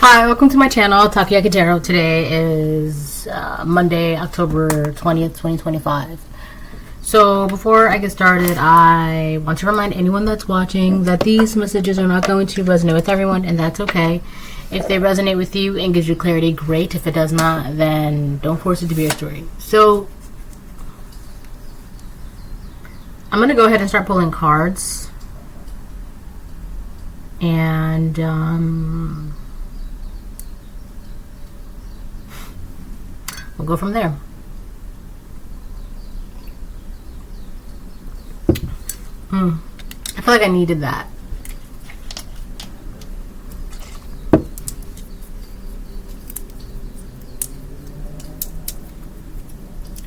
Hi, welcome to my channel, Takoyaki Taro. Today is Monday, October 20th, 2025. So before I get started, I want to remind anyone that's watching that these messages are not going to resonate with everyone, and that's okay. If they resonate with you and gives you clarity, great. If it does not, then don't force it to be your story. So I'm going to go ahead and start pulling cards. And we'll go from there. I feel like I needed that.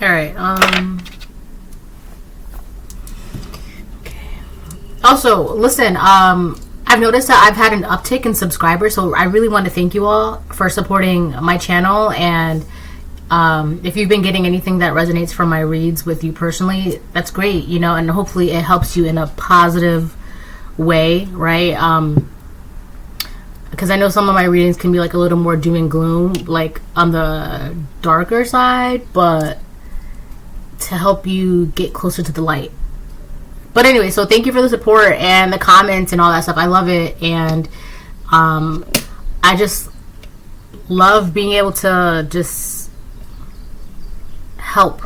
All right. Okay. Also, listen. I've noticed that I've had an uptick in subscribers, so I really want to thank you all for supporting my channel. And if you've been getting anything that resonates from my reads with you personally, that's great, you know, and hopefully it helps you in a positive way, right? Because I know some of my readings can be like a little more doom and gloom, like on the darker side, but to help you get closer to the light. But anyway, so thank you for the support and the comments and all that stuff. I love it. And I just love being able to just help.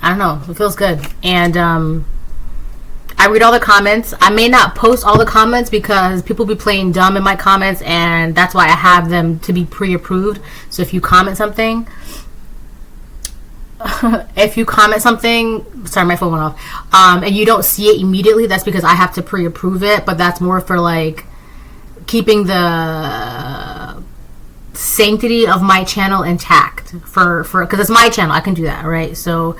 I don't know. It feels good. And I read all the comments. I may not post all the comments because people be playing dumb in my comments, and that's why I have them to be pre-approved. So if you comment something... sorry, my phone went off, and you don't see it immediately, that's because I have to pre-approve it, but that's more for like keeping the sanctity of my channel intact for because it's my channel. I can do that, right? So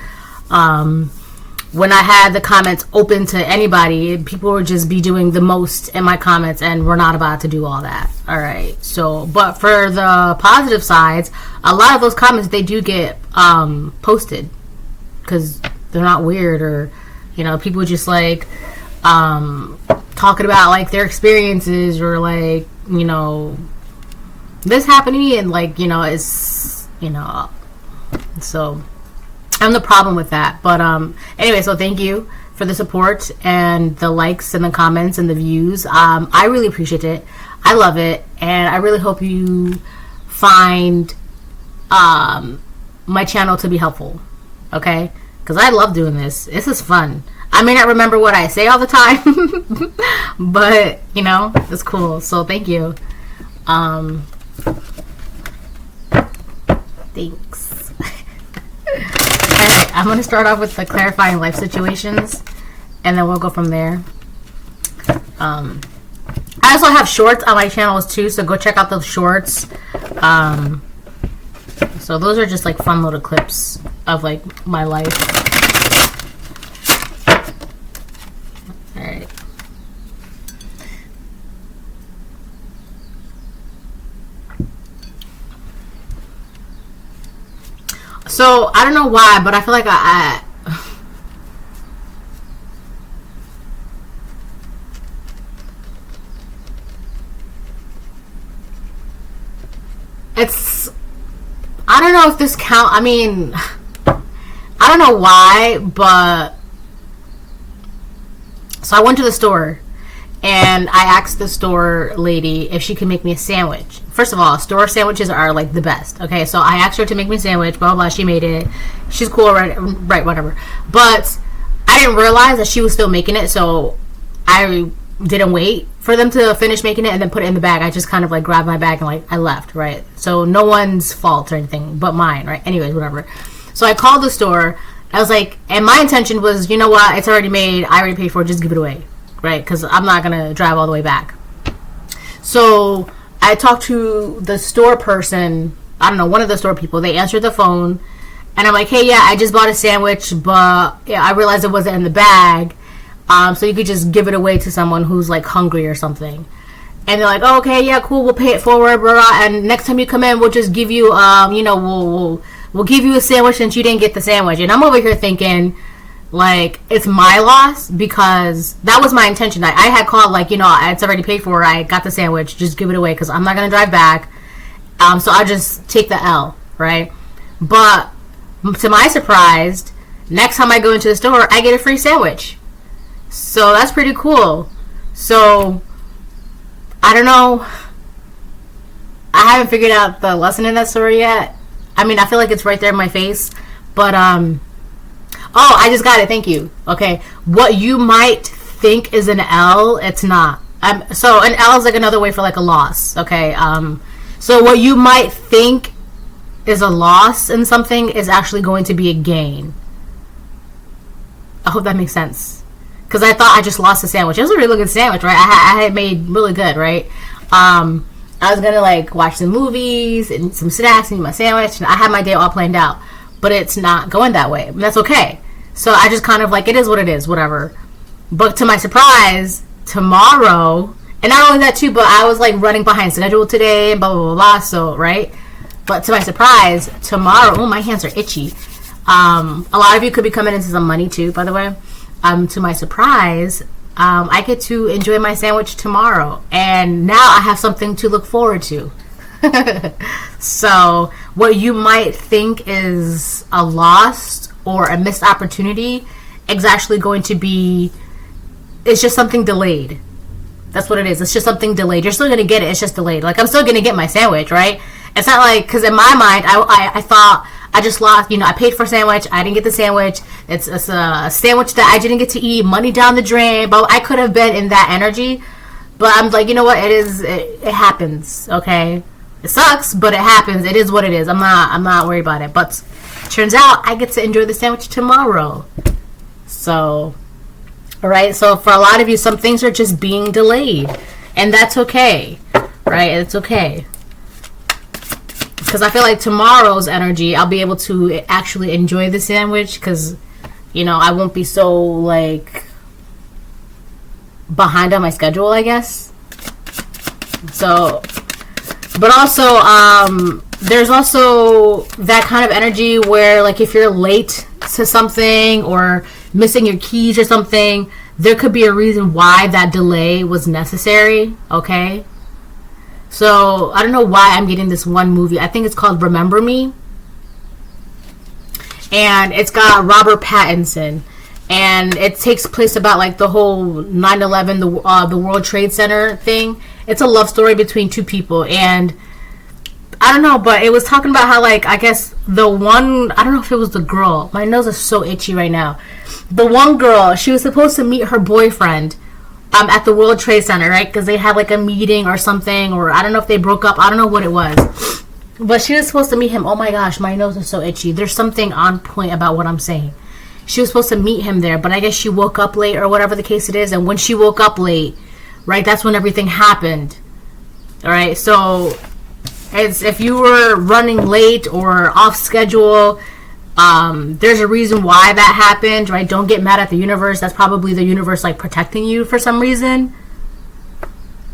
when I had the comments open to anybody, people would just be doing the most in my comments, and we're not about to do all that. All right. So, but for the positive sides, a lot of those comments, they do get posted because they're not weird, or, you know, people just like talking about like their experiences, or like, you know, this happened to me, and like, you know, it's, you know, so I have no problem with that. But anyway, so thank you for the support and the likes and the comments and the views. I really appreciate it. I love it, and I really hope you find my channel to be helpful, okay? Because I love doing this. This is fun. I may not remember what I say all the time, but, you know, it's cool. So thank you. Thanks. Alright, I'm going to start off with the clarifying life situations, and then we'll go from there. I also have shorts on my channels too, so go check out those shorts. So those are just like fun little clips of like my life. Alright. So I don't know why, but I feel like I don't know if this count. I mean, I don't know why, but so I went to the store and I asked the store lady if she could make me a sandwich. First of all, store sandwiches are like the best. Okay, so I asked her to make me a sandwich, blah, blah, blah. She made it. She's cool, right, whatever. But I didn't realize that she was still making it, so I didn't wait for them to finish making it and then put it in the bag. I just kind of like grabbed my bag and like I left, right? So no one's fault or anything but mine, right? Anyways, whatever. So I called the store. I was like, and my intention was, you know what? It's already made. I already paid for it. Just give it away, right? Because I'm not going to drive all the way back. So I talked to the store person. I don't know, one of the store people. They answered the phone. And I'm like, hey, yeah, I just bought a sandwich, but yeah, I realized it wasn't in the bag. So you could just give it away to someone who's like hungry or something. And they're like, oh, okay, yeah, cool, we'll pay it forward, blah, blah, and next time you come in, we'll just give you, you know, we'll give you a sandwich since you didn't get the sandwich. And I'm over here thinking, like, it's my loss, because that was my intention. I had called, like, you know, it's already paid for. I got the sandwich. Just give it away, because I'm not going to drive back. So I just take the L, right? But to my surprise, next time I go into the store, I get a free sandwich. So that's pretty cool. So I don't know. I haven't figured out the lesson in that story yet. I mean, I feel like it's right there in my face. But, oh, I just got it. Thank you. Okay. What you might think is an L, it's not. So an L is like another way for like a loss. Okay. So what you might think is a loss in something is actually going to be a gain. I hope that makes sense. Because I thought I just lost a sandwich. It was a really good sandwich, right? I had made really good, right? I was going to like watch some movies and some snacks and eat my sandwich. And I had my day all planned out. But it's not going that way. And that's okay. So I just kind of like, it is what it is, whatever. But to my surprise, tomorrow... And not only that, too, but I was, like, running behind schedule today, blah, blah, blah, blah, so, right? But to my surprise, tomorrow... Oh, my hands are itchy. A lot of you could be coming into some money, too, by the way. To my surprise, I get to enjoy my sandwich tomorrow. And now I have something to look forward to. So, what you might think is a loss or a missed opportunity is actually going to be... It's just something delayed. That's what it is. It's just something delayed. You're still going to get it. It's just delayed. Like, I'm still going to get my sandwich, right? It's not like, because in my mind, I thought I just lost, you know, I paid for a sandwich. I didn't get the sandwich. It's a sandwich that I didn't get to eat. Money down the drain. But I could have been in that energy. But I'm like, you know what? It happens, okay? It sucks, but it happens. It is what it is. I'm not worried about it. But turns out I get to enjoy the sandwich tomorrow. So... Alright, so for a lot of you, some things are just being delayed. And that's okay. Right? It's okay. Because I feel like tomorrow's energy, I'll be able to actually enjoy the sandwich. Because, you know, I won't be so, like, behind on my schedule, I guess. So, but also, there's also that kind of energy where, like, if you're late to something or missing your keys or something, there could be a reason why that delay was necessary, okay? So, I don't know why I'm getting this one movie. I think it's called Remember Me. And it's got Robert Pattinson. And it takes place about, like, the whole 9/11, the World Trade Center thing. It's a love story between two people. And I don't know, but it was talking about how, like, I guess the one, I don't know if it was the girl. My nose is so itchy right now. The one girl, she was supposed to meet her boyfriend at the World Trade Center, right? Because they had, like, a meeting or something, or I don't know if they broke up. I don't know what it was. But she was supposed to meet him. Oh, my gosh, my nose is so itchy. There's something on point about what I'm saying. She was supposed to meet him there, but I guess she woke up late or whatever the case it is. And when she woke up late, right, that's when everything happened. All right, so... if you were running late or off schedule, there's a reason why that happened, right? Don't get mad at the universe. That's probably the universe, like, protecting you for some reason,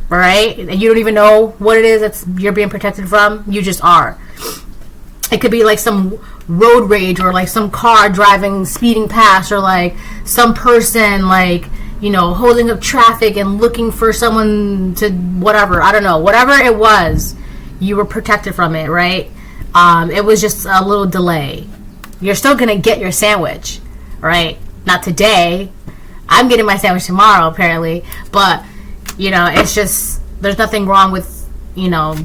right? And you don't even know what it is that you're being protected from. You just are. It could be, like, some road rage or, like, some car driving, speeding past, or, like, some person, like, you know, holding up traffic and looking for someone to whatever. I don't know. Whatever it was, you were protected from it, right? It was just a little delay. You're still going to get your sandwich, right? Not today. I'm getting my sandwich tomorrow, apparently. But, you know, it's just, there's nothing wrong with, you know,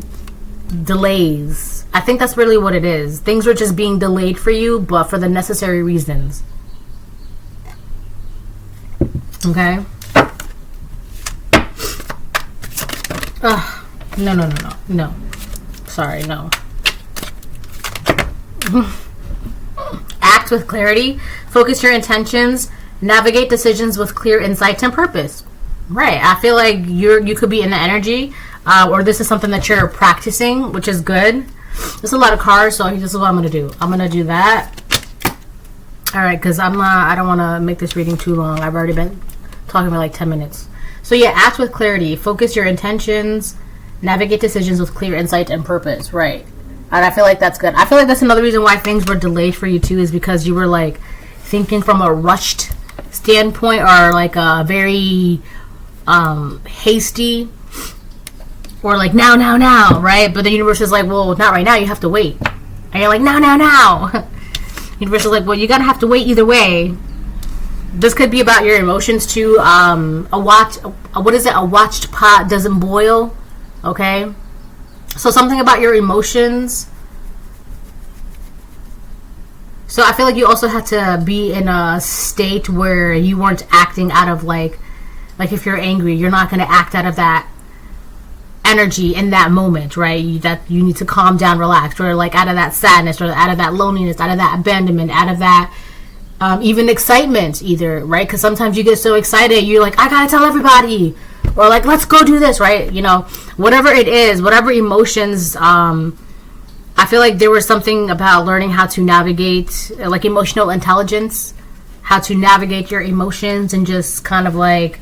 delays. I think that's really what it is. Things were just being delayed for you, but for the necessary reasons. Okay? Ugh. No. Sorry, no. Act with clarity. Focus your intentions. Navigate decisions with clear insight and purpose. Right. I feel like you could be in the energy, or this is something that you're practicing, which is good. There's a lot of cards, so this is what I'm going to do. I'm going to do that. All right, because I don't want to make this reading too long. I've already been talking for like 10 minutes. So yeah, act with clarity. Focus your intentions. Navigate decisions with clear insight and purpose. Right. And I feel like that's good. I feel like that's another reason why things were delayed for you too, is because you were like thinking from a rushed standpoint, or like a very hasty, or like now, right? But the universe is like, well, not right now, you have to wait. And you're like, now. Universe is like, well, you're gonna have to wait either way. This could be about your emotions too. A watched pot doesn't boil. Okay, so something about your emotions. So I feel like you also had to be in a state where you weren't acting out of like if you're angry, you're not going to act out of that energy in that moment, right? That you need to calm down, relax, or like out of that sadness, or out of that loneliness, out of that abandonment, out of that even excitement, either, right? Because sometimes you get so excited, you're like, I gotta tell everybody, or like, let's go do this, right? You know, whatever it is, whatever emotions. I feel like there was something about learning how to navigate, like emotional intelligence, how to navigate your emotions and just kind of like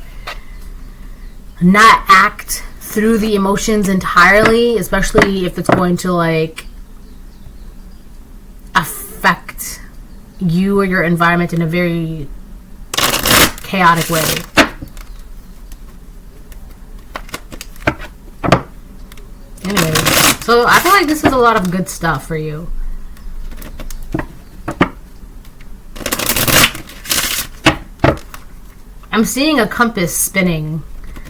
not act through the emotions entirely, especially if it's going to like affect you or your environment in a very chaotic way. Anyway, so I feel like this is a lot of good stuff for you. I'm seeing a compass spinning,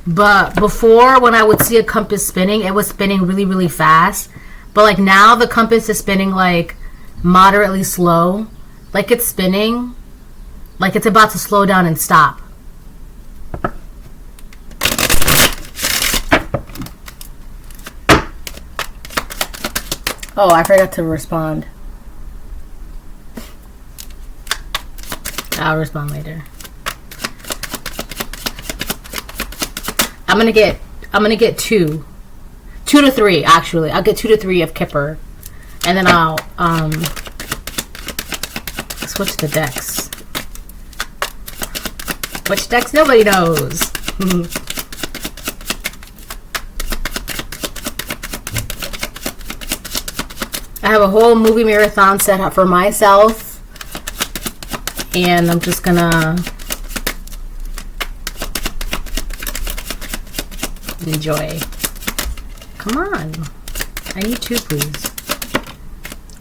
but before, when I would see a compass spinning, it was spinning really, really fast. But like now the compass is spinning like moderately slow, like it's spinning like it's about to slow down and stop. Oh, I forgot to respond. I'll respond later. I'm gonna get 2 to 3, actually. I'll get 2 to 3 of Kipper, and then I'll switch the decks. Which decks? Nobody knows. I have a whole movie marathon set up for myself, and I'm just gonna enjoy. Come on. I need 2, please.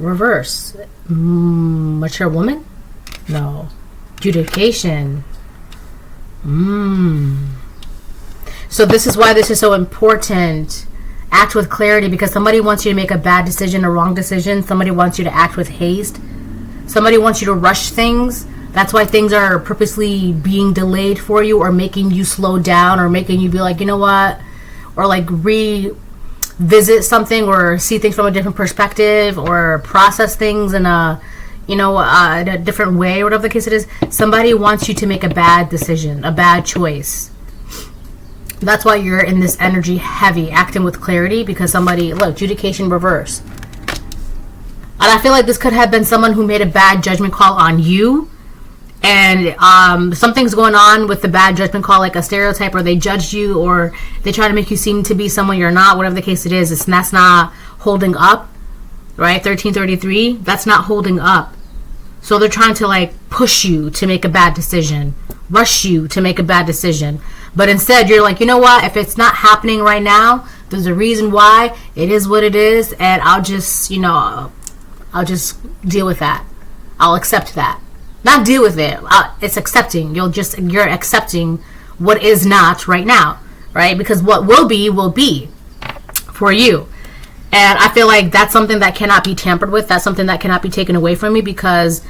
Reverse. Mature woman? No. Adjudication. So this is why this is so important. Act with clarity, because somebody wants you to make a bad decision, a wrong decision. Somebody wants you to act with haste. Somebody wants you to rush things. That's why things are purposely being delayed for you, or making you slow down, or making you be like, you know what? Or like revisit something, or see things from a different perspective, or process things in a, in a different way, or whatever the case it is. Somebody wants you to make a bad decision, a bad choice. That's why you're in this energy heavy, acting with clarity, because somebody, look, adjudication reverse. And I feel like this could have been someone who made a bad judgment call on you, and something's going on with the bad judgment call, like a stereotype, or they judged you, or they try to make you seem to be someone you're not, whatever the case it is. That's not holding up, right? 1333, that's not holding up. So they're trying to like push you to make a bad decision, rush you to make a bad decision. But instead, you're like, you know what? If it's not happening right now, there's a reason why. It is what it is, and I'll just, I'll just deal with that. I'll accept that. Not deal with it. It's accepting. You're accepting what is not right now, right? Because what will be for you. And I feel like that's something that cannot be tampered with. That's something that cannot be taken away from me, because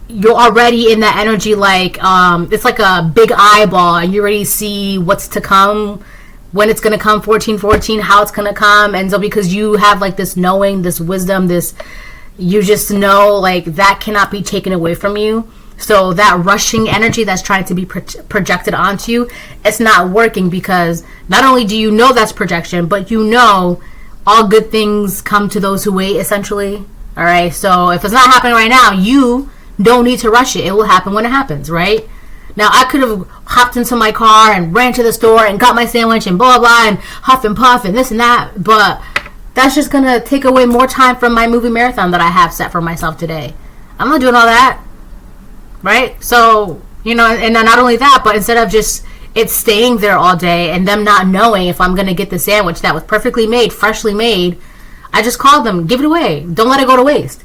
you're already in that energy, like it's like a big eyeball, and you already see what's to come, when it's going to come, 1414, how it's going to come. And so because you have like this knowing, this wisdom, you just know, like, that cannot be taken away from you. So that rushing energy that's trying to be projected onto you, it's not working, because not only do you know that's projection, but all good things come to those who wait, essentially. All right, so if it's not happening right now, you don't need to rush it. It will happen when it happens, right? Now, I could have hopped into my car and ran to the store and got my sandwich and blah, blah, and huff and puff and this and that, but that's just going to take away more time from my movie marathon that I have set for myself today. I'm not doing all that, right? So, and not only that, but instead of just it staying there all day and them not knowing if I'm going to get the sandwich that was perfectly made, freshly made, I just called them, give it away. Don't let it go to waste.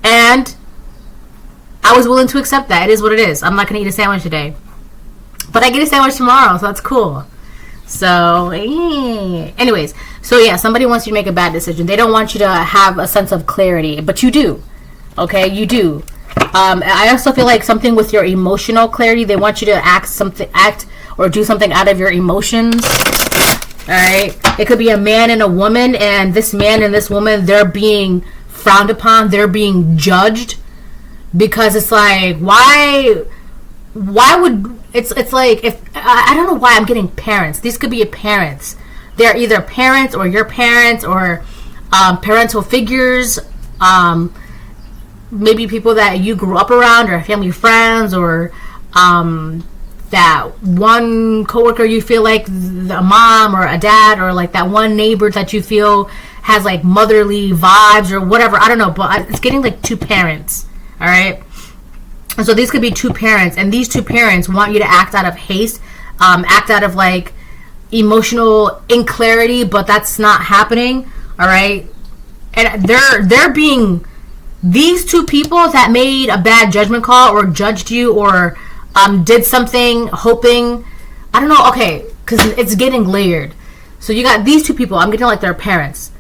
And I was willing to accept that. It is what it is. I'm not going to eat a sandwich today. But I get a sandwich tomorrow, so that's cool. So, anyways. So, yeah, somebody wants you to make a bad decision. They don't want you to have a sense of clarity. But you do. Okay? You do. I also feel like something with your emotional clarity. They want you to act or do something out of your emotions. Alright? It could be a man and a woman. And this man and this woman, they're being frowned upon. They're being judged. Because it's like, why would... It's like, if I don't know why I'm getting parents. These could be parents. They're either parents or your parents or parental figures. Maybe people that you grew up around or family friends or that one coworker you feel like a mom or a dad or like that one neighbor that you feel has like motherly vibes or whatever. I don't know, but it's getting like two parents. All right. And so these could be two parents, and these two parents want you to act out of haste, act out of like emotional inclarity, but that's not happening. All right, and they're being these two people that made a bad judgment call or judged you or did something hoping, I don't know. Okay, because it's getting layered. So you got these two people. I'm getting like their parents,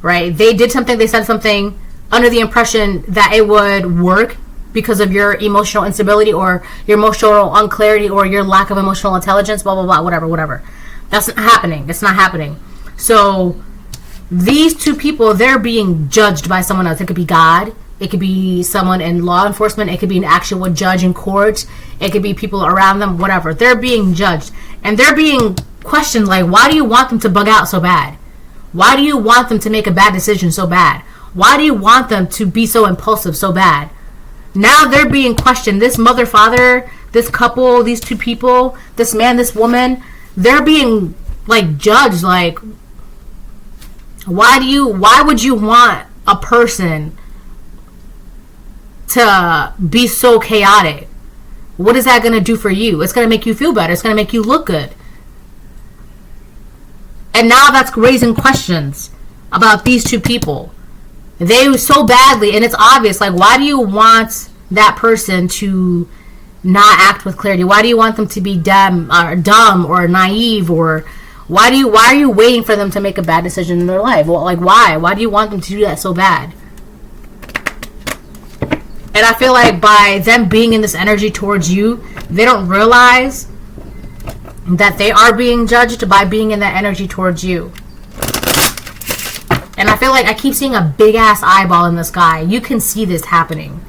right? They did something. They said something under the impression that it would work. Because of your emotional instability or your emotional unclarity or your lack of emotional intelligence, blah, blah, blah, whatever. That's not happening. It's not happening. So these two people, they're being judged by someone else. It could be God. It could be someone in law enforcement. It could be an actual judge in court. It could be people around them, whatever. They're being judged. And they're being questioned like, why do you want them to bug out so bad? Why do you want them to make a bad decision so bad? Why do you want them to be so impulsive so bad? Now they're being questioned. This mother, father, this couple, these two people, this man, this woman, they're being like judged. Like, why would you want a person to be so chaotic? What is that going to do for you? It's going to make you feel better. It's going to make you look good. And now that's raising questions about these two people. They so badly, and it's obvious, like, why do you want that person to not act with clarity? Why do you want them to be dumb or naive? Or why are you waiting for them to make a bad decision in their life? Well, like, why? Why do you want them to do that so bad? And I feel like by them being in this energy towards you, they don't realize that they are being judged by being in that energy towards you. And I feel like I keep seeing a big ass eyeball in the sky. You can see this happening.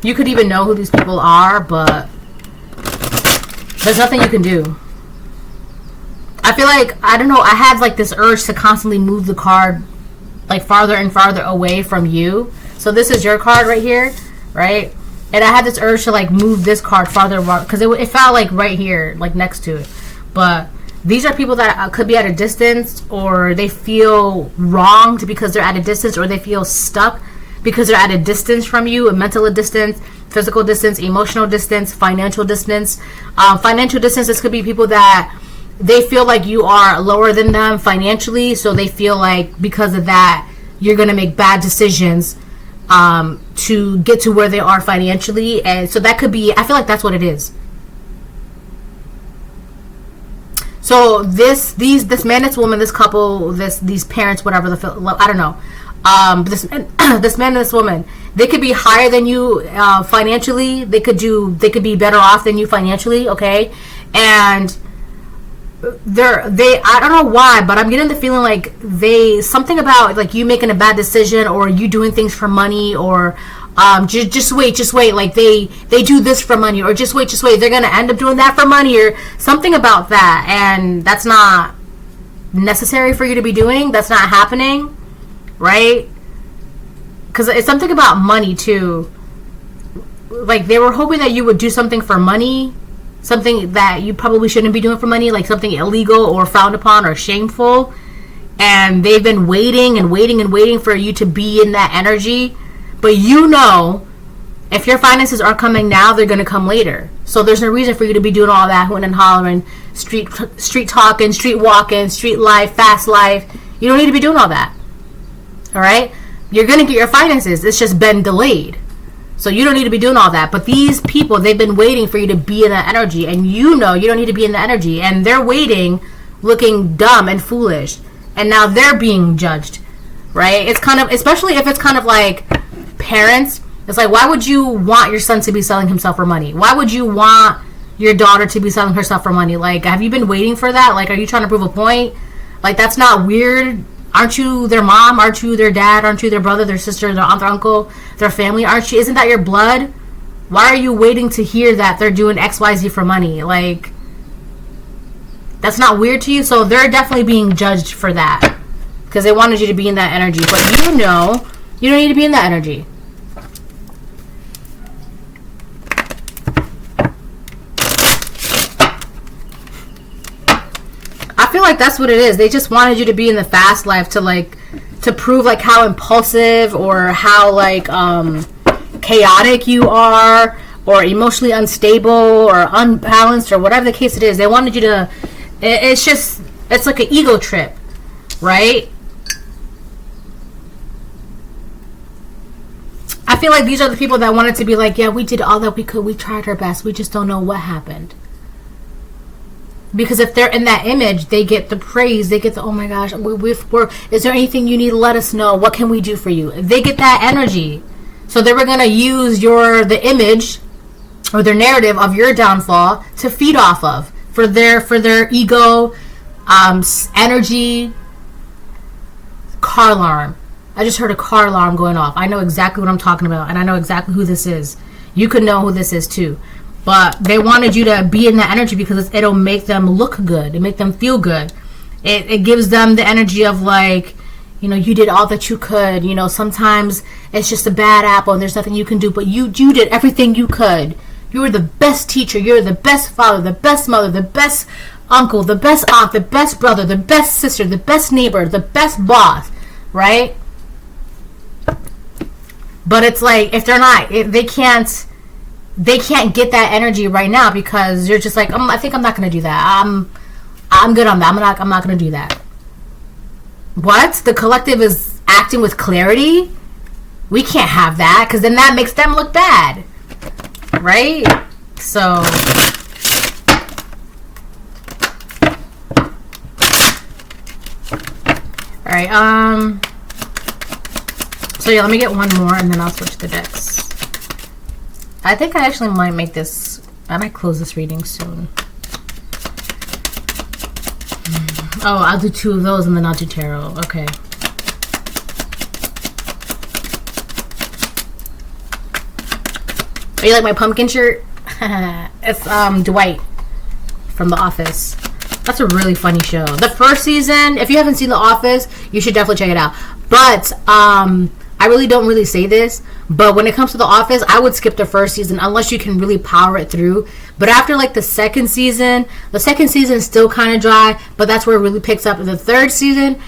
You could even know who these people are, but there's nothing you can do. I feel like, I don't know, I had like this urge to constantly move the card like farther and farther away from you. So this is your card right here, right? And I had this urge to like move this card farther because it felt like right here, like next to it. But these are people that could be at a distance, or they feel wronged because they're at a distance, or they feel stuck because they're at a distance from you, a mental distance, physical distance, emotional distance, financial distance. Financial distance, this could be people that they feel like you are lower than them financially, so they feel like because of that, you're going to make bad decisions to get to where they are financially. And so that could be, I feel like that's what it is. So this man, this woman, this couple, these parents, whatever, I don't know. This man and this woman, they could be higher than you financially. They could be better off than you financially. Okay, and they I don't know why, but I'm getting the feeling like something about like you making a bad decision or you doing things for money or just wait, like they do this for money, or just wait, they're gonna end up doing that for money, or something about that, and that's not necessary for you to be doing. That's not happening, right? Because it's something about money too. Like they were hoping that you would do something for money, something that you probably shouldn't be doing for money, like something illegal or frowned upon or shameful, and they've been waiting for you to be in that energy. But you know If your finances are coming now, they're going to come later. So there's no reason for you to be doing all that hooting and hollering, street talking, street walking, street life, fast life. You don't need to be doing all that. All right? You're going to get your finances. It's just been delayed. So you don't need to be doing all that. But these people, they've been waiting for you to be in that energy. And you know you don't need to be in the energy. And they're waiting, looking dumb and foolish. And now they're being judged. Right? It's kind of, especially if it's kind of like parents. It's like, why would you want your son to be selling himself for money? Why would you want your daughter to be selling herself for money? Like, have you been waiting for that? Like, are you trying to prove a point? Like, that's not weird. Aren't you their mom? Aren't you their dad? Aren't you their brother, their sister, their aunt, their uncle, their family? Aren't you? Isn't that your blood? Why are you waiting to hear that they're doing XYZ for money? Like, that's not weird to you? So they're definitely being judged for that. Because they wanted you to be in that energy. But you know, you don't need to be in that energy. I feel like that's what it is. They just wanted you to be in the fast life to prove like how impulsive or how like chaotic you are, or emotionally unstable or unbalanced, or whatever the case it is. They wanted you to. It's like an ego trip, right? I feel like these are the people that wanted to be like, yeah, we did all that we could. We tried our best. We just don't know what happened. Because if they're in that image, they get the praise. They get the, oh my gosh, is there anything you need? Let us know. What can we do for you? They get that energy. So they were going to use the image or their narrative of your downfall to feed off of for their ego, energy. Car alarm. I just heard a car alarm going off. I know exactly what I'm talking about, and I know exactly who this is. You could know who this is too. But they wanted you to be in that energy because it'll make them look good. It make them feel good. It gives them the energy of like, you know, you did all that you could. You know, sometimes it's just a bad apple and there's nothing you can do. But you did everything you could. You were the best teacher. You're the best father, the best mother, the best uncle, the best aunt, the best brother, the best sister, the best neighbor, the best boss. Right? But it's like, if they're not, they can't get that energy right now because you're just like, I think I'm not going to do that. I'm good on that. I'm not going to do that. What? The collective is acting with clarity? We can't have that because then that makes them look bad. Right? So all right, so yeah, let me get one more and then I'll switch the decks. I think I actually might make this, I might close this reading soon. Oh, I'll do two of those and then I'll do tarot. Okay. Oh, you like my pumpkin shirt? It's Dwight from The Office. That's a really funny show. The first season, if you haven't seen The Office, you should definitely check it out. But I really don't really say this, but when it comes to The Office, I would skip the first season unless you can really power it through. But after like the second season is still kind of dry, but that's where it really picks up. In the third season,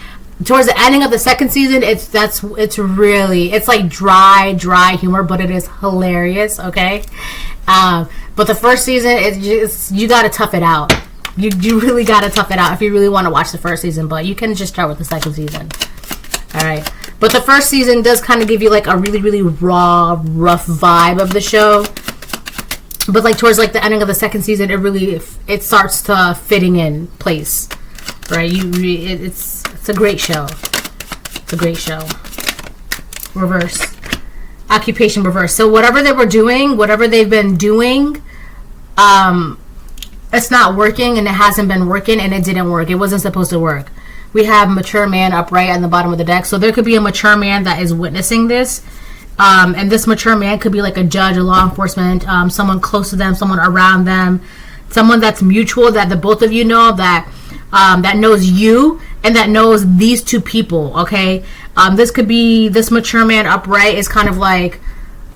towards the ending of the second season, it's like dry humor, but it is hilarious. Okay, but the first season, you gotta tough it out. You really gotta tough it out if you really want to watch the first season. But you can just start with the second season. All right. But the first season does kind of give you like a really, really raw, rough vibe of the show. But like towards like the ending of the second season, it starts to fitting in place, right? It's a great show. It's a great show. Reverse. Occupation reverse. So whatever they were doing, whatever they've been doing, it's not working and it hasn't been working and it didn't work. It wasn't supposed to work. We have mature man upright at the bottom of the deck. So there could be a mature man that is witnessing this. And this mature man could be like a judge, a law enforcement, someone close to them, someone around them, someone that's mutual, that the both of you know, that knows you and that knows these two people, okay? This could be, this mature man upright is kind of like,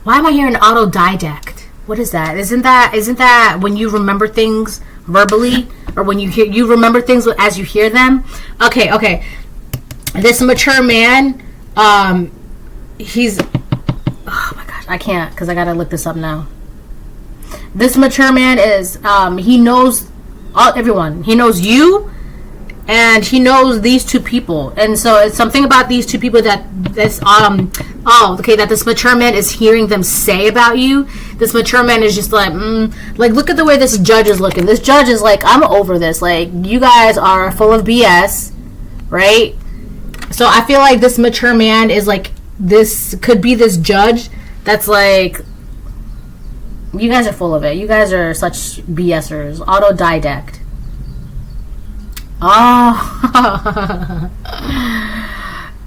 why am I hearing autodidact? What is that? Isn't that when you remember things verbally, or when you remember things as you hear them? Okay. This mature man, he's, oh my gosh, I can't because I gotta look this up now. This mature man is, he knows everyone. He knows you, and he knows these two people. And so it's something about these two people that this mature man is hearing them say about you. This mature man is just like, look at the way this judge is looking. This judge is like, I'm over this. Like, you guys are full of BS, right? So I feel like this mature man is like, this could be this judge that's like, you guys are full of it. You guys are such BSers. Autodidact. Oh.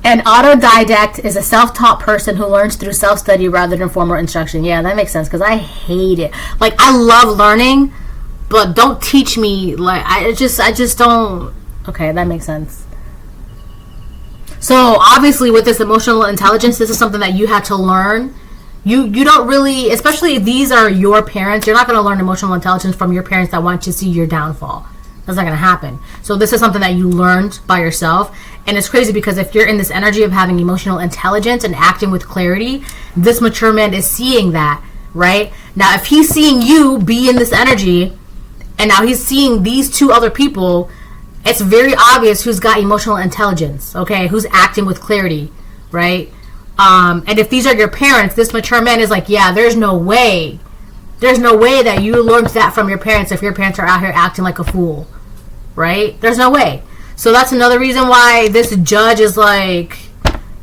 An autodidact is a self-taught person who learns through self-study rather than formal instruction. Yeah, that makes sense because I hate it. Like, I love learning, but don't teach me. Like, I just don't. Okay, that makes sense. So obviously with this emotional intelligence, this is something that you had to learn. You don't really, especially if these are your parents, you're not going to learn emotional intelligence from your parents that want to see your downfall. That's not going to happen. So this is something that you learned by yourself. And it's crazy because if you're in this energy of having emotional intelligence and acting with clarity, this mature man is seeing that, right? Now, if he's seeing you be in this energy, and now he's seeing these two other people, it's very obvious who's got emotional intelligence, okay? Who's acting with clarity, right? And if these are your parents, this mature man is like, yeah, there's no way. There's no way that you learned that from your parents if your parents are out here acting like a fool, right? There's no way. So that's another reason why this judge is like,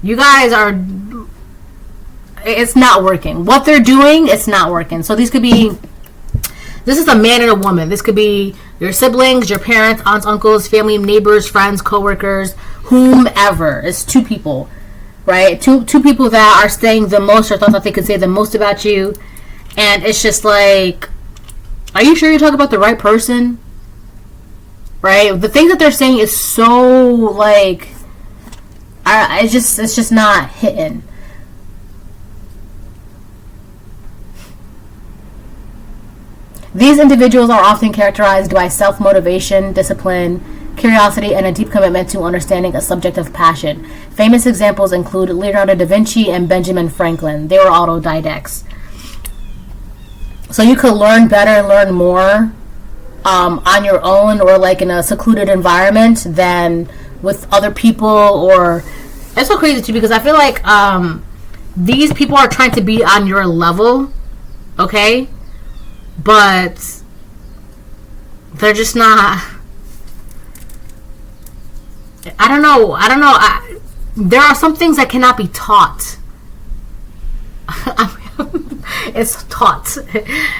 you guys are, it's not working. What they're doing, it's not working. So these could be, this is a man and a woman. This could be your siblings, your parents, aunts, uncles, family, neighbors, friends, co-workers, whomever. It's two people, right? Two people that are saying the most or thought that they could say the most about you. And it's just like, are you sure you're talking about the right person? Right? The thing that they're saying is so like, it's just not hitting. These individuals are often characterized by self-motivation, discipline, curiosity, and a deep commitment to understanding a subject of passion. Famous examples include Leonardo da Vinci and Benjamin Franklin. They were autodidacts. So you could learn better and learn more on your own or like in a secluded environment than with other people. Or it's so crazy too because I feel like these people are trying to be on your level, okay? But they're just not. I don't know. There are some things that cannot be taught. It's taught.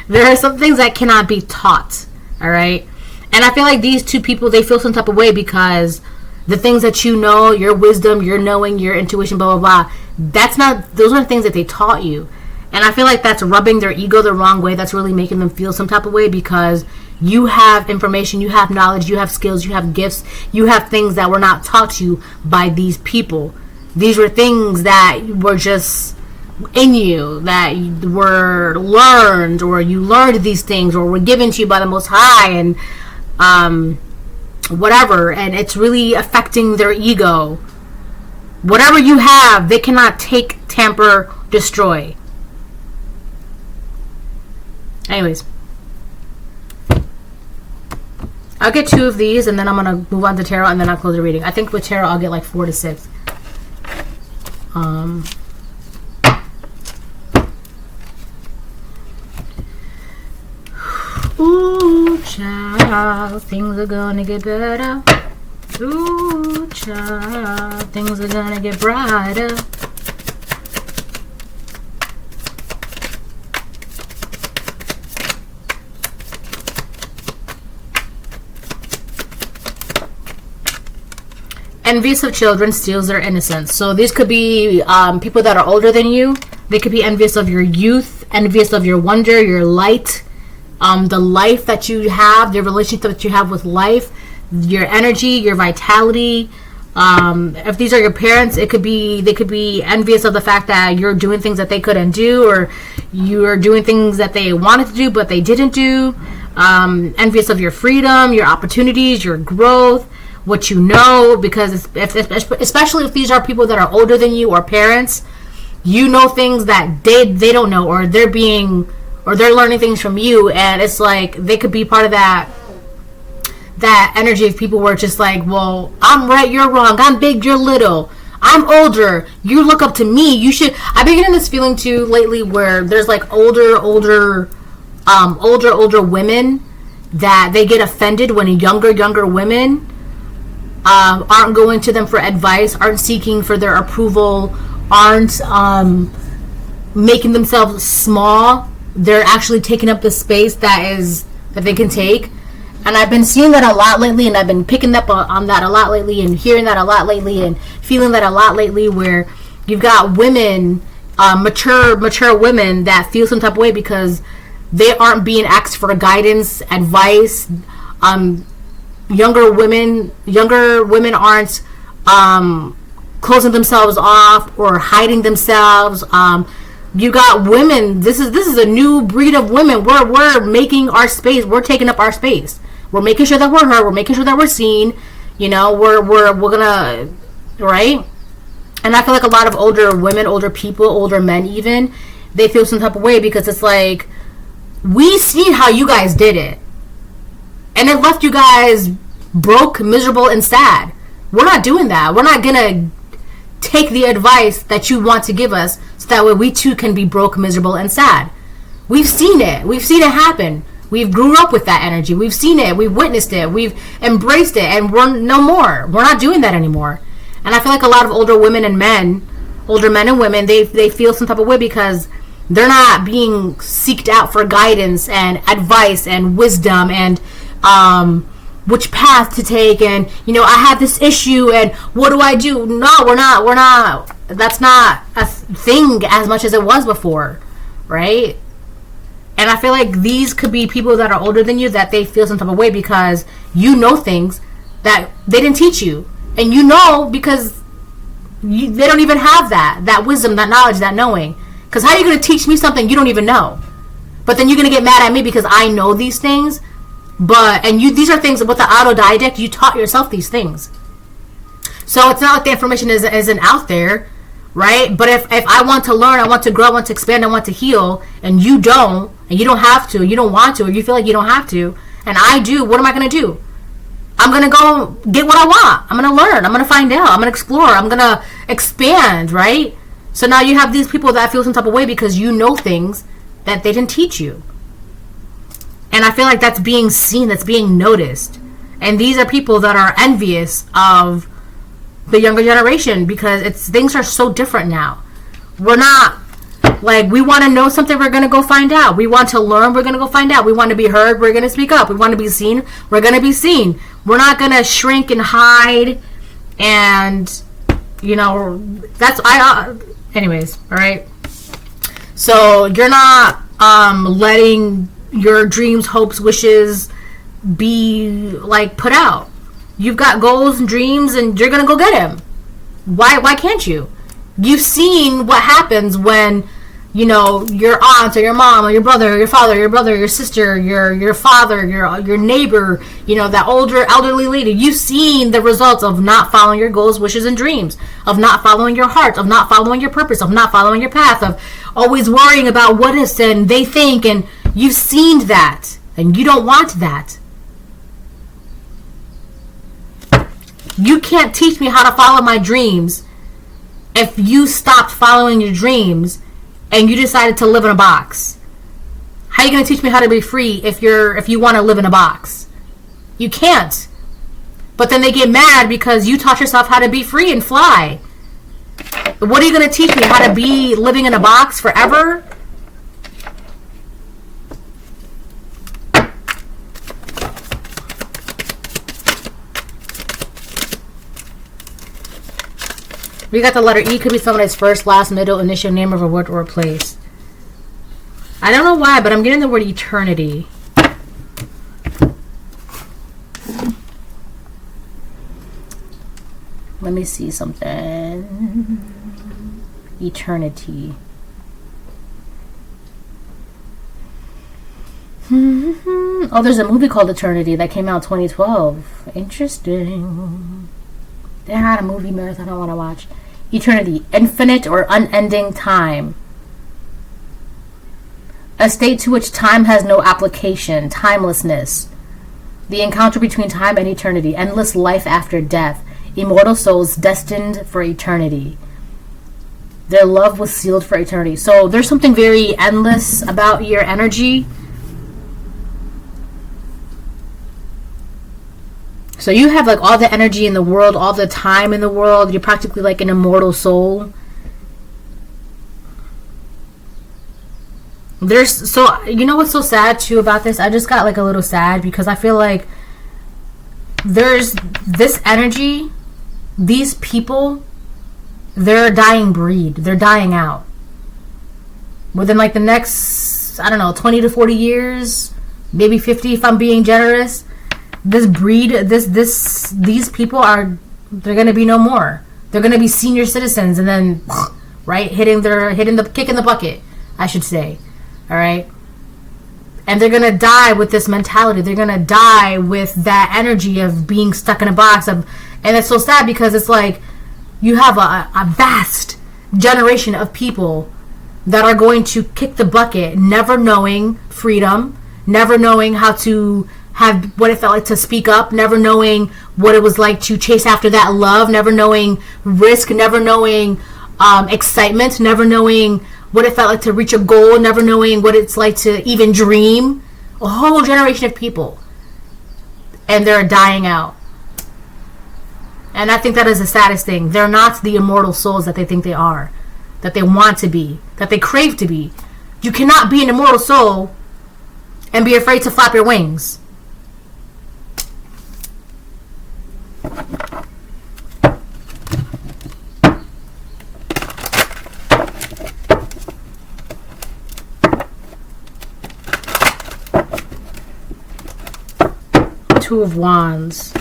There are some things that cannot be taught. All right. And I feel like these two people, they feel some type of way because the things that you know, your wisdom, your knowing, your intuition, blah, blah, blah, those aren't things that they taught you. And I feel like that's rubbing their ego the wrong way. That's really making them feel some type of way because you have information, you have knowledge, you have skills, you have gifts, you have things that were not taught you by these people. These were things that were just in you, that were learned, or you learned these things, or were given to you by the Most High, and whatever. And it's really affecting their ego. Whatever you have, they cannot take, tamper, destroy. Anyways, I'll get 2 of these and then I'm going to move on to tarot and then I'll close the reading. I think with tarot I'll get like 4 to 6. Ooh, child, things are gonna get better. Ooh, child, things are gonna get brighter. Envious of children steals their innocence. So these could be people that are older than you. They could be envious of your youth, envious of your wonder, your light, the life that you have, the relationship that you have with life, your energy, your vitality. If these are your parents, they could be envious of the fact that you're doing things that they couldn't do, or you're doing things that they wanted to do but they didn't do. Envious of your freedom, your opportunities, your growth, what you know, because especially if these are people that are older than you or parents, you know things that they don't know, or they're learning things from you, and it's like they could be part of that energy of people where it's just like, well, I'm right, you're wrong, I'm big, you're little, I'm older, you look up to me, you should. I've been getting this feeling too lately where there's like older women that they get offended when younger women aren't going to them for advice, aren't seeking for their approval, aren't making themselves small. They're actually taking up the space that they can take. And I've been seeing that a lot lately, and I've been picking up on that a lot lately, and hearing that a lot lately, and feeling that a lot lately, where you've got women, mature women that feel some type of way because they aren't being asked for guidance, advice. Younger women aren't closing themselves off or hiding themselves. You got women. This is a new breed of women. We're making our space. We're taking up our space. We're making sure that we're heard. We're making sure that we're seen. You know, we're gonna, right? And I feel like a lot of older women, older people, older men even, they feel some type of way because it's like, we seen how you guys did it, and it left you guys broke, miserable, and sad. We're not doing that. We're not gonna take the advice that you want to give us so that way we too can be broke, miserable, and sad. We've seen it. We've seen it happen. We've grew up with that energy. We've seen it. We've witnessed it. We've embraced it, and we're no more. We're not doing that anymore. And I feel like a lot of older men and women, they feel some type of way because they're not being seeked out for guidance and advice and wisdom and which path to take, and I have this issue and what do I do? No, we're not. That's not a thing as much as it was before, right? And I feel like these could be people that are older than you that they feel some type of way because you know things that they didn't teach you, and because they don't even have that wisdom, that knowledge, that knowing. Because how are you going to teach me something you don't even know? But then you're going to get mad at me because I know these things. These are things with the autodidact, you taught yourself these things. So it's not like the information isn't out there, right? But if I want to learn, I want to grow, I want to expand, I want to heal, and you don't have to, you don't want to, or you feel like you don't have to, and I do, what am I going to do? I'm going to go get what I want. I'm going to learn. I'm going to find out. I'm going to explore. I'm going to expand, right? So now you have these people that feel some type of way because you know things that they didn't teach you. And I feel like that's being seen, that's being noticed. And these are people that are envious of the younger generation because things are so different now. We're not like, we want to know something, we're going to go find out. We want to learn, we're going to go find out. We want to be heard, we're going to speak up. We want to be seen, we're going to be seen. We're not going to shrink and hide and, anyways, all right? So you're not letting your dreams, hopes, wishes be like put out. You've got goals and dreams and you're gonna go get them. Why can't you? You've seen what happens when your aunt or your mom or your brother or your father, your brother, your sister, your father, your neighbor, that older elderly lady. You've seen the results of not following your goals, wishes, and dreams, of not following your heart, of not following your purpose, of not following your path, of always worrying about what ifs and they think, and you've seen that, and you don't want that. You can't teach me how to follow my dreams if you stopped following your dreams and you decided to live in a box. How are you going to teach me how to be free if you want to live in a box? You can't. But then they get mad because you taught yourself how to be free and fly. What are you going to teach me? How to be living in a box forever? We got the letter E. Could be somebody's first, last, middle, initial, name of a word or a place. I don't know why, but I'm getting the word eternity. Let me see something. Eternity. Oh, there's a movie called Eternity that came out 2012. Interesting. They had a movie marathon I want to watch. eternity, infinite or unending time. A state to which time has no application, timelessness. The encounter between time and eternity, endless life after death, immortal souls destined for eternity. Their love was sealed for eternity. So there's something very endless about your energy. So you have like all the energy in the world, all the time in the world. You're practically like an immortal soul. So you know what's so sad too about this? I just got like a little sad because I feel like there's this energy, these people, they're a dying breed. They're dying out. Within like the next, I don't know, 20 to 40 years, maybe 50 if I'm being generous. This breed, these people they're gonna be no more. They're gonna be senior citizens, and then, right, kicking the bucket, I should say. All right, and they're gonna die with this mentality. They're gonna die with that energy of being stuck in a box. And it's so sad because it's like you have a vast generation of people that are going to kick the bucket, never knowing freedom, never knowing how to have what it felt like to speak up, never knowing what it was like to chase after that love, never knowing risk, never knowing excitement, never knowing what it felt like to reach a goal, never knowing what it's like to even dream. A whole generation of people. And they're dying out. And I think that is the saddest thing. They're not the immortal souls that they think they are, that they want to be, that they crave to be. You cannot be an immortal soul and be afraid to flap your wings. Two of Wands.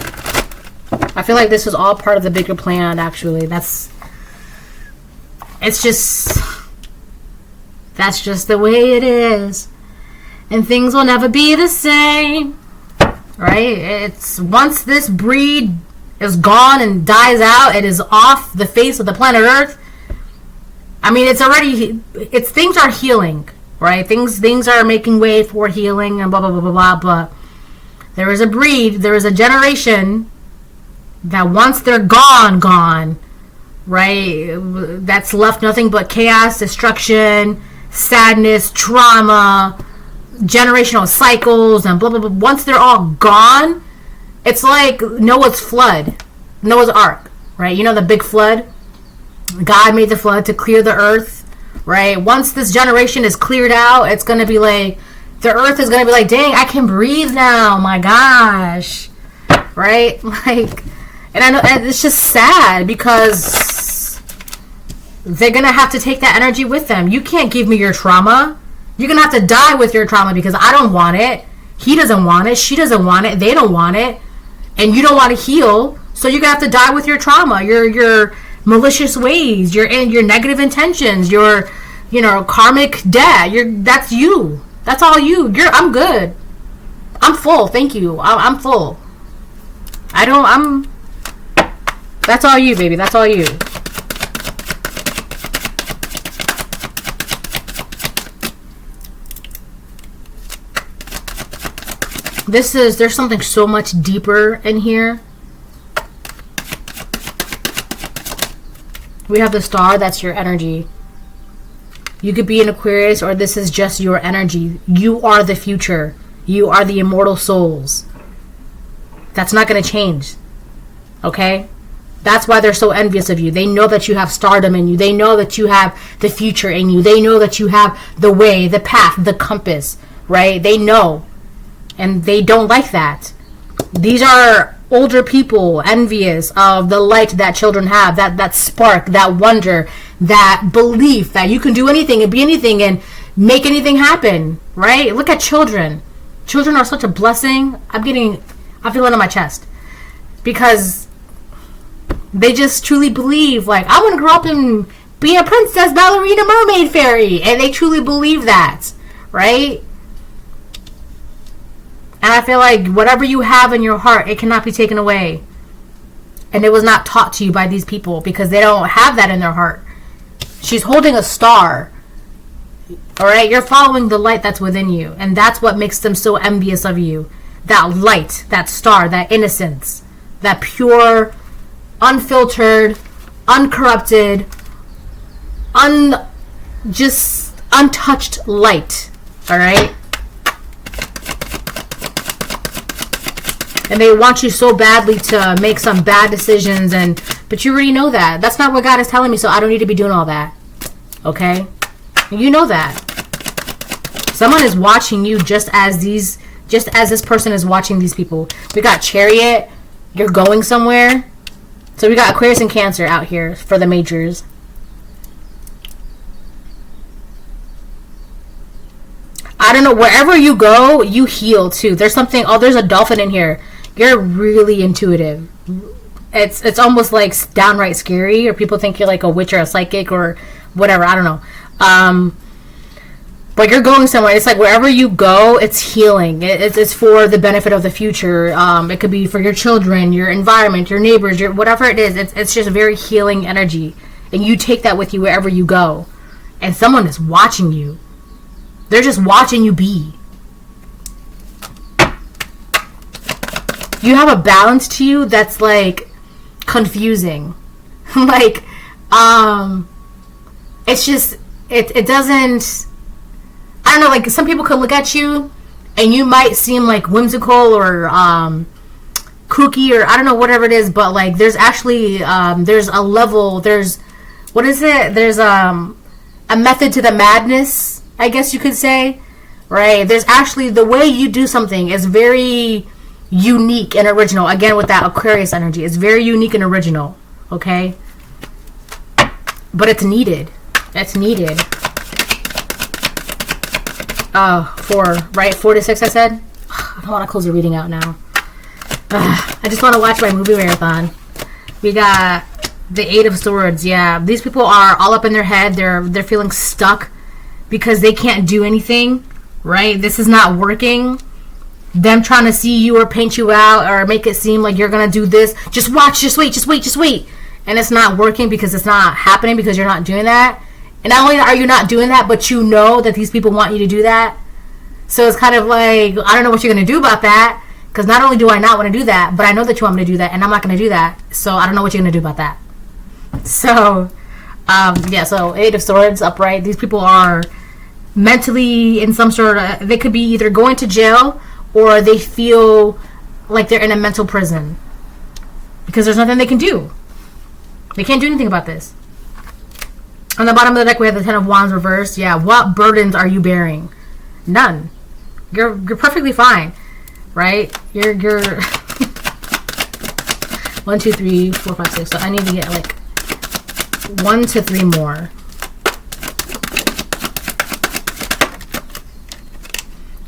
I feel like this is all part of the bigger plan, actually. That's just the way it is. And things will never be the same. Right? It's once this breed is gone and dies out, it is off the face of the planet Earth. I mean, things are healing, right? Things are making way for healing and blah, blah, blah, blah, blah, but there is a breed, there is a generation that once they're gone, right, that's left nothing but chaos, destruction, sadness, trauma, generational cycles, and blah, blah, blah. Once they're all gone, it's like Noah's Ark, right? You know the big flood? God made the flood to clear the earth, right? Once this generation is cleared out, it's going to be like, the earth is going to be like, dang, I can breathe now. My gosh. Right? Like, and I know it's just sad because they're going to have to take that energy with them. You can't give me your trauma. You're going to have to die with your trauma because I don't want it. He doesn't want it. She doesn't want it. They don't want it. And you don't want to heal. So you're going to have to die with your trauma, your malicious ways, your negative intentions, your, karmic debt. That's you. That's all you. I'm good. I'm full. Thank you. I'm full. That's all you, baby. That's all you. There's something so much deeper in here. We have the star, that's your energy. You could be an Aquarius, or this is just your energy. You are the future. You are the immortal souls. That's not going to change. Okay? That's why they're so envious of you. They know that you have stardom in you. They know that you have the future in you. They know that you have the way, the path, the compass. Right? They know. And they don't like that. These are older people envious of the light that children have, that spark, that wonder, that belief that you can do anything and be anything and make anything happen, right? Look at children. Children are such a blessing. I feel it in my chest because they just truly believe, like, I want to grow up and be a princess, ballerina, mermaid, fairy, and they truly believe that, right? And I feel like whatever you have in your heart, it cannot be taken away. And it was not taught to you by these people because they don't have that in their heart. She's holding a star. All right? You're following the light that's within you. And that's what makes them so envious of you. That light, that star, that innocence, that pure, unfiltered, uncorrupted, just untouched light. All right? And they want you so badly to make some bad decisions, but you already know that. That's not what God is telling me, so I don't need to be doing all that. Okay? You know that. Someone is watching you just as this person is watching these people. We got Chariot. You're going somewhere. So we got Aquarius and Cancer out here for the majors. I don't know. Wherever you go, you heal too. There's something. Oh, there's a dolphin in here. You're really intuitive. It's almost like downright scary, or people think you're like a witch or a psychic or whatever. I don't know. But you're going somewhere. It's like wherever you go, it's healing. It's for the benefit of the future. It could be for your children, your environment, your neighbors, your whatever it is. It's just a very healing energy, and you take that with you wherever you go. And someone is watching you. They're just watching you be. You have a balance to you that's like confusing. Like, it's just, it doesn't, I don't know, like some people could look at you and you might seem like whimsical or kooky or I don't know, whatever it is, but like there's actually, there's a level, there's, what is it? There's a method to the madness, I guess you could say, right? There's actually, the way you do something is very unique and original. Again, with that Aquarius energy, it's very unique and original. Okay, but it's needed. It's needed. 4 to 6. I said. I don't want to close the reading out now. I just want to watch my movie marathon. We got the 8 of Swords. Yeah, these people are all up in their head. They're feeling stuck because they can't do anything. Right? This is not working. Them trying to see you or paint you out or make it seem like you're going to do this. Just watch, just wait. And it's not working because it's not happening because you're not doing that. And not only are you not doing that, but you know that these people want you to do that. So it's kind of like, I don't know what you're going to do about that. Because not only do I not want to do that, but I know that you want me to do that. And I'm not going to do that. So I don't know what you're going to do about that. So, so 8 of Swords upright. These people are mentally in some sort of, they could be either going to jail or they feel like they're in a mental prison because there's nothing they can do. They can't do anything about this. On the bottom of the deck, we have the 10 of Wands reversed. Yeah, what burdens are you bearing? None. You're perfectly fine, right? You're 1, 2, 3, 4, 5, 6. So I need to get like 1 to 3 more.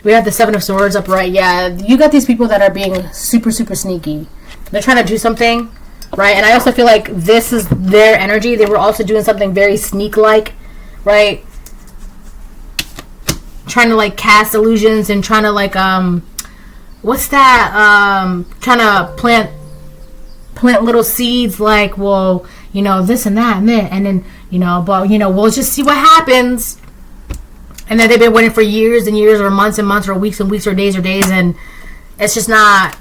We have the 7 of Swords upright. Yeah, you got these people that are being super, super sneaky. They're trying to do something, right? And I also feel like this is their energy. They were also doing something very sneak-like, right? Trying to, like, cast illusions and trying to, like, what's that? Trying to plant little seeds, like, well, you know, this and that and that. And then, you know, but, you know, we'll just see what happens. And then they've been waiting for years and years or months and months or weeks and weeks or days, and it's just not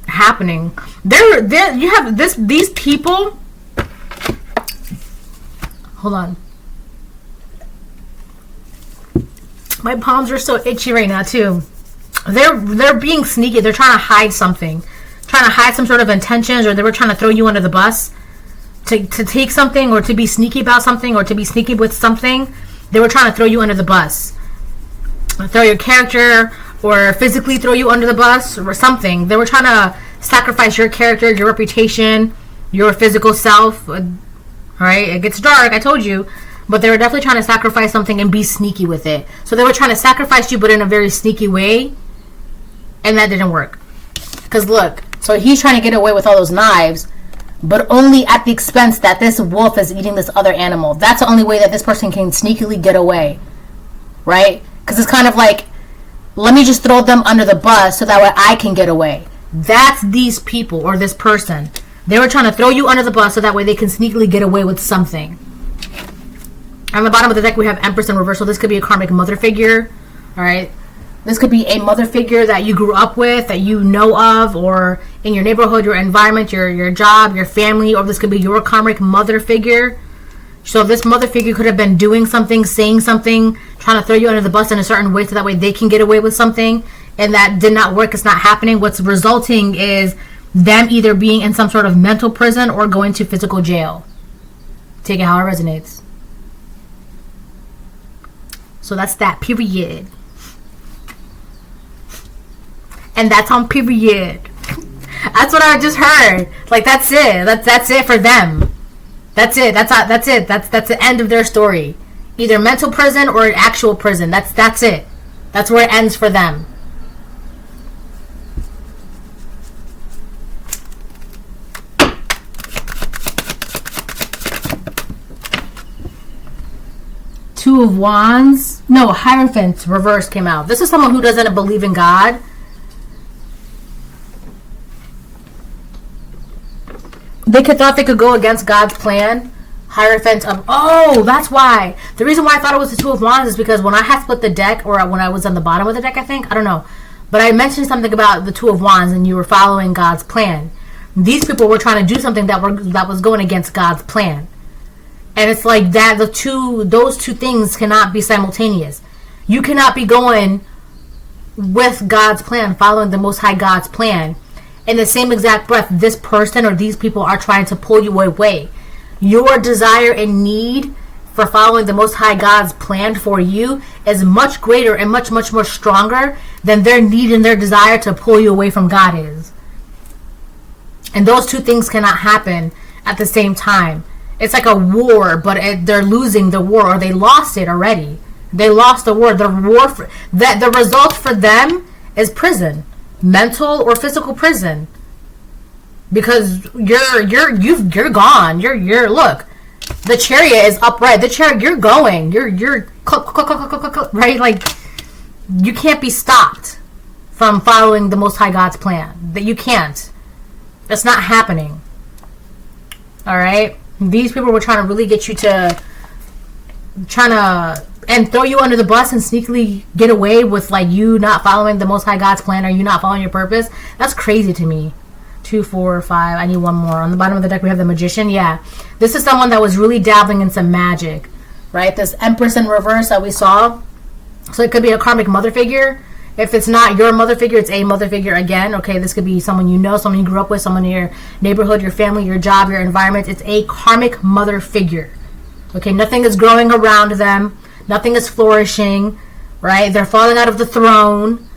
happening. You have these people. Hold on. My palms are so itchy right now too. They're being sneaky. They're trying to hide something. Trying to hide some sort of intentions, or they were trying to throw you under the bus to take something, or to be sneaky about something, or to be sneaky with something. They were trying to throw you under the bus. Throw your character, or physically throw you under the bus, or something. They were trying to sacrifice your character, your reputation, your physical self. Right? It gets dark, I told you. But they were definitely trying to sacrifice something and be sneaky with it. So they were trying to sacrifice you, but in a very sneaky way. And that didn't work. Because look, so he's trying to get away with all those knives, but only at the expense that this wolf is eating this other animal. That's the only way that this person can sneakily get away. Right? Because it's kind of like, let me just throw them under the bus so that way I can get away. That's these people, or this person. They were trying to throw you under the bus so that way they can sneakily get away with something. On the bottom of the deck, we have Empress in reversal. This could be a karmic mother figure. All right. This could be a mother figure that you grew up with, that you know of, or in your neighborhood, your environment, your job, your family, or this could be your karmic mother figure. So this mother figure could have been doing something, saying something, trying to throw you under the bus in a certain way so that way they can get away with something, and that did not work. It's not happening. What's resulting is them either being in some sort of mental prison or going to physical jail. Take it how it resonates. So that's that, period. And that's on period. That's what I just heard. Like, that's it. That's it for them. That's it. That's it. That's the end of their story. Either mental prison or actual prison. That's it. That's where it ends for them. Two of Wands. No, Hierophant reverse came out. This is someone who doesn't believe in God. They thought they could go against God's plan. Hierophant of... Oh, that's why. The reason why I thought it was the Two of Wands is because when I had split the deck, or when I was on the bottom of the deck, I think. I don't know. But I mentioned something about the Two of Wands and you were following God's plan. These people were trying to do something that was going against God's plan. And it's like that those two things cannot be simultaneous. You cannot be going with God's plan, following the Most High God's plan. In the same exact breath, this person or these people are trying to pull you away. Your desire and need for following the Most High God's plan for you is much greater and much, much more stronger than their need and their desire to pull you away from God is. And those two things cannot happen at the same time. It's like a war, but they're losing the war, or they lost it already. They lost the war. The result for them is prison. Mental or physical prison, because you're gone. You're look, the Chariot is upright. The Chariot, you're going. You're right. Like, you can't be stopped from following the Most High God's plan. That you can't. That's not happening. All right. These people were trying to really get you to and throw you under the bus and sneakily get away with, like, you not following the Most High God's plan, or you not following your purpose. That's crazy to me. 2, 4, 5. I need one more. On the bottom of the deck, we have the Magician. Yeah. This is someone that was really dabbling in some magic, right? This Empress in reverse that we saw. So it could be a karmic mother figure. If it's not your mother figure, it's a mother figure again. Okay, this could be someone you know, someone you grew up with, someone in your neighborhood, your family, your job, your environment. It's a karmic mother figure. Okay, nothing is growing around them. Nothing is flourishing, right? They're falling out of the throne,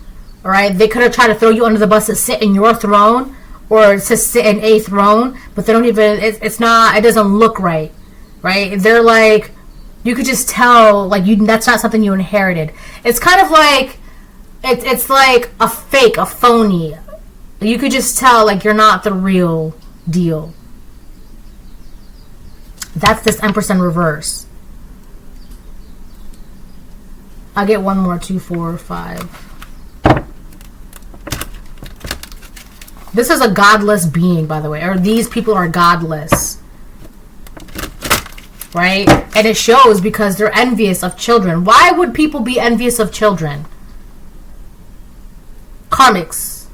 all right? They could have tried to throw you under the bus to sit in your throne or to sit in a throne, but they don't even, it's not, it doesn't look right, right? They're like, you could just tell, like, that's not something you inherited. It's kind of like, it's like a fake, a phony. You could just tell, like, you're not the real deal. That's this Empress in reverse. I'll get one more. 2, 4, 5. This is a godless being, by the way. Or these people are godless. Right? And it shows because they're envious of children. Why would people be envious of children? Karmics.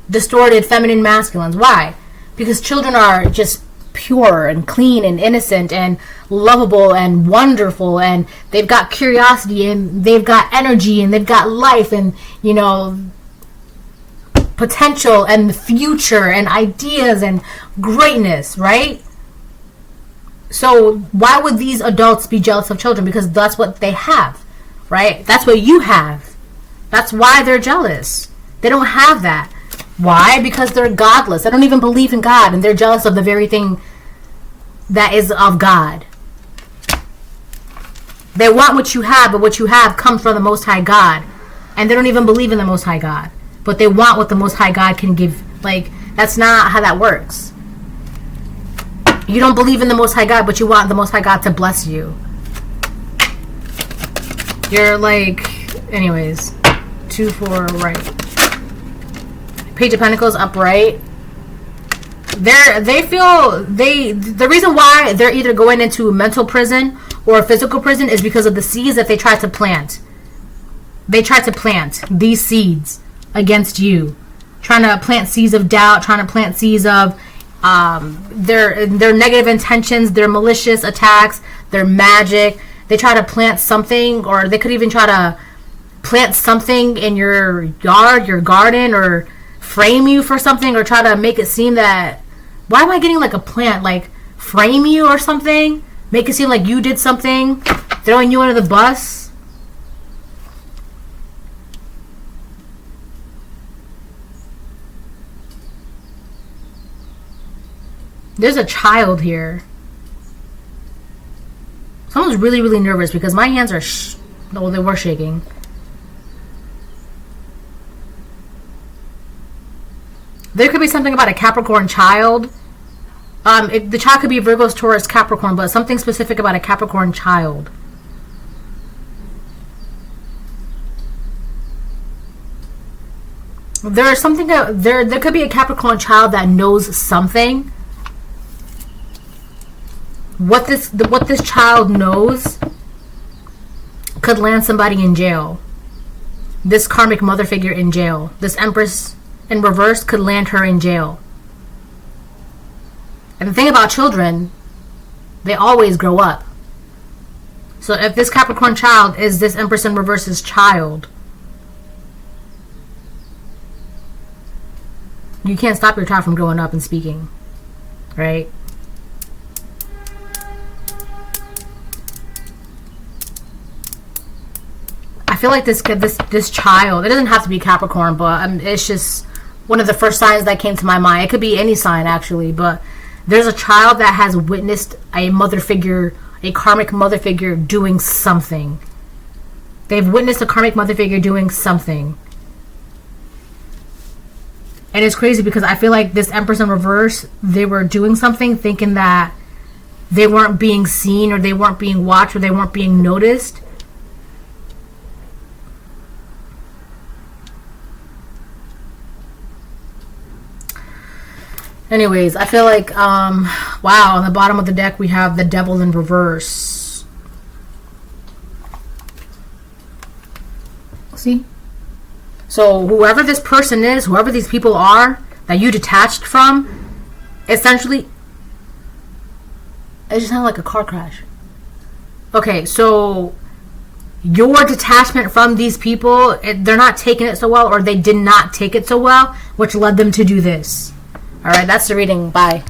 Distorted feminine masculines. Why? Because children are just pure and clean and innocent and lovable and wonderful, and they've got curiosity and they've got energy and they've got life and, you know, potential and future and ideas and greatness, right? So why would these adults be jealous of children? Because that's what they have, right? That's what you have. That's why they're jealous. They don't have that. Why? Because they're godless. They don't even believe in God, and they're jealous of the very thing that is of God. They want what you have, but what you have comes from the Most High God. And they don't even believe in the Most High God. But they want what the Most High God can give. Like, that's not how that works. You don't believe in the Most High God, but you want the Most High God to bless you. You're like... Anyways. 2, 4, right. Page of Pentacles, upright. The reason why they're either going into mental prison or physical prison is because of the seeds that they tried to plant. They tried to plant these seeds against you, trying to plant seeds of doubt, trying to plant seeds of their negative intentions, their malicious attacks, their magic. They try to plant something, or they could even try to plant something in your yard, your garden, or frame you for something, or try to make it seem that, why am I getting like a plant, like frame you or something, make it seem like you did something, throwing you under the bus. There's a child here. Someone's really, really nervous because my hands are no, they were shaking. There could be something about a Capricorn child. The child could be Virgo's, Taurus, Capricorn, but something specific about a Capricorn child. There's something there could be a Capricorn child that knows something. What this child knows could land somebody in jail. This karmic mother figure in jail. This Empress in reverse could land her in jail. And the thing about children, they always grow up. So if this Capricorn child is this Empress in reverse's child, you can't stop your child from growing up and speaking, right? I feel like this child, it doesn't have to be Capricorn, but it's just one of the first signs that came to my mind. It could be any sign actually, but there's a child that has witnessed a mother figure, a karmic mother figure doing something. They've witnessed a karmic mother figure doing something. And it's crazy because I feel like this Empress in reverse, they were doing something thinking that they weren't being seen, or they weren't being watched, or they weren't being noticed. Anyways, I feel like, wow, on the bottom of the deck we have the Devil in reverse. See? So whoever this person is, whoever these people are that you detached from, essentially, it just sounded like a car crash. Okay, so your detachment from these people, they're not taking it so well, or they did not take it so well, which led them to do this. Alright, that's the reading. Bye.